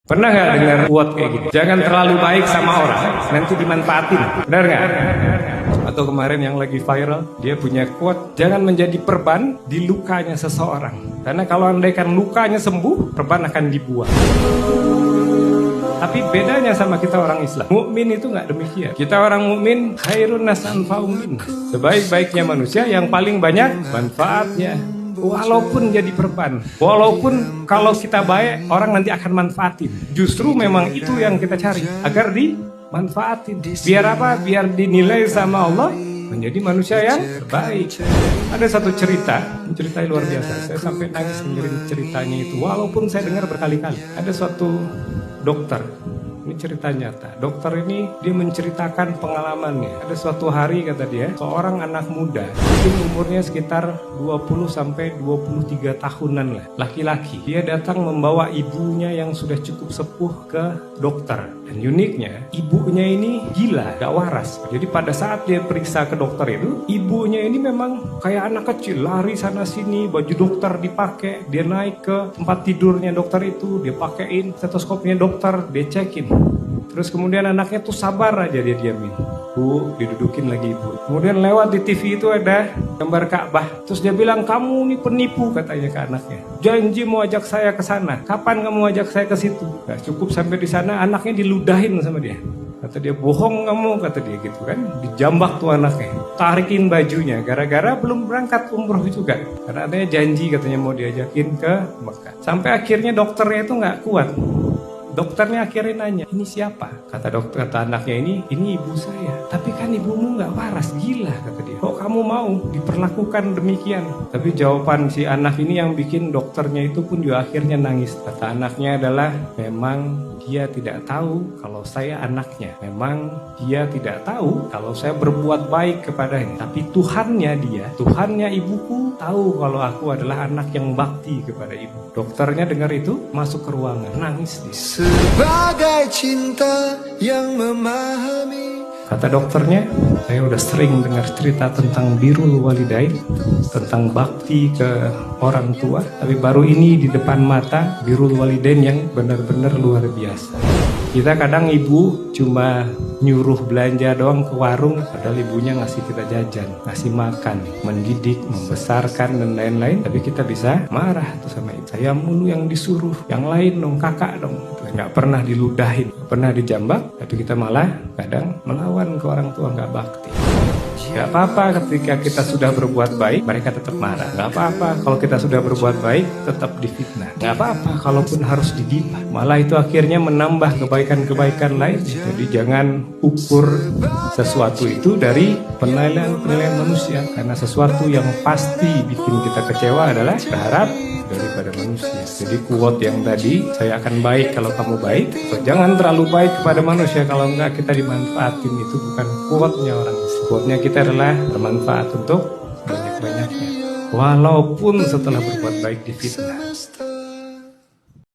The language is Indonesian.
Pernah nggak dengar quote kayak gini? Jangan terlalu baik sama orang, nanti dimanfaatin. Benar nggak? Atau kemarin yang lagi viral, dia punya quote, jangan menjadi perban di lukanya seseorang. Karena kalau andaikan lukanya sembuh, perban akan dibuang. Tapi bedanya sama kita orang Islam, mukmin itu nggak demikian. Kita orang mukmin khairun nas anfa'um linnas. Sebaik-baiknya manusia yang paling banyak manfaatnya. Walaupun jadi perban, walaupun kalau kita baik, orang nanti akan manfaatin. Justru memang itu yang kita cari, agar dimanfaatin. Biar apa? Biar dinilai sama Allah menjadi manusia yang baik. Ada satu cerita luar biasa. Saya sampai nangis dengerin ceritanya itu, walaupun saya dengar berkali-kali. Ada suatu dokter. Ini cerita nyata. Dokter ini dia menceritakan pengalamannya. Ada suatu hari kata dia, seorang anak muda, mungkin umurnya sekitar 20 sampai 23 tahunan lah, laki-laki. Dia datang membawa ibunya yang sudah cukup sepuh ke dokter. Dan uniknya, ibunya ini gila, gak waras. Jadi pada saat dia periksa ke dokter itu, ibunya ini memang kayak anak kecil, lari sana sini, baju dokter dipakai, dia naik ke tempat tidurnya dokter itu, dia pakein stetoskopnya dokter, dia cekin. Terus kemudian anaknya tuh sabar aja, dia diamin. Bu, didudukin lagi ibu. Kemudian lewat di TV itu ada gambar Ka'bah. Terus dia bilang, kamu ini penipu, katanya ke anaknya. Janji mau ajak saya ke sana. Kapan kamu ajak saya ke situ? Gak cukup sampai di sana, anaknya diludahin sama dia. Kata dia, bohong kamu, kata dia gitu kan. Dijambak tuh anaknya. Tarikin bajunya, gara-gara belum berangkat umroh juga. Karena adanya janji katanya mau diajakin ke Mekah. Sampai akhirnya dokternya itu gak kuat. Dokternya akhirnya nanya, ini siapa? Kata dokter, kata anaknya ini ibu saya. Tapi kan ibumu nggak waras, gila, kata dia. Kok kamu mau diperlakukan demikian? Tapi jawaban si anak ini yang bikin dokternya itu pun juga akhirnya nangis. Kata anaknya adalah, memang dia tidak tahu kalau saya anaknya. Memang dia tidak tahu kalau saya berbuat baik kepadanya. Tapi Tuhannya ibuku tahu kalau aku adalah anak yang bakti kepada ibu. Dokternya dengar itu, masuk ke ruangan, nangis dia. Sebagai cinta yang memahami. Kata dokternya, saya udah sering dengar cerita tentang birrul walidain, tentang bakti ke orang tua, tapi baru ini di depan mata birrul walidain yang benar-benar luar biasa. Kita kadang ibu cuma nyuruh belanja doang ke warung, padahal ibunya ngasih kita jajan, ngasih makan, mendidik, membesarkan dan lain-lain. Tapi kita bisa marah tuh sama ibu. Saya mulu yang disuruh, yang lain dong, kakak dong. Nggak pernah diludahin, nggak pernah dijambak, tapi kita malah kadang melawan ke orang tua, nggak bakti. Gak apa-apa ketika kita sudah berbuat baik, mereka tetap marah. Gak apa-apa kalau kita sudah berbuat baik, tetap difitnah. Gak apa-apa kalaupun harus digibah. Malah itu akhirnya menambah kebaikan-kebaikan lain. Jadi jangan ukur sesuatu itu dari penilaian manusia. Karena sesuatu yang pasti bikin kita kecewa adalah berharap daripada manusia. Jadi quote yang tadi, saya akan baik kalau kamu baik, atau jangan terlalu baik kepada manusia kalau enggak kita dimanfaatin, itu bukan quote-nya orang Islam. Quote-nya kita adalah bermanfaat untuk banyak-banyaknya, walaupun setelah berbuat baik difitnah.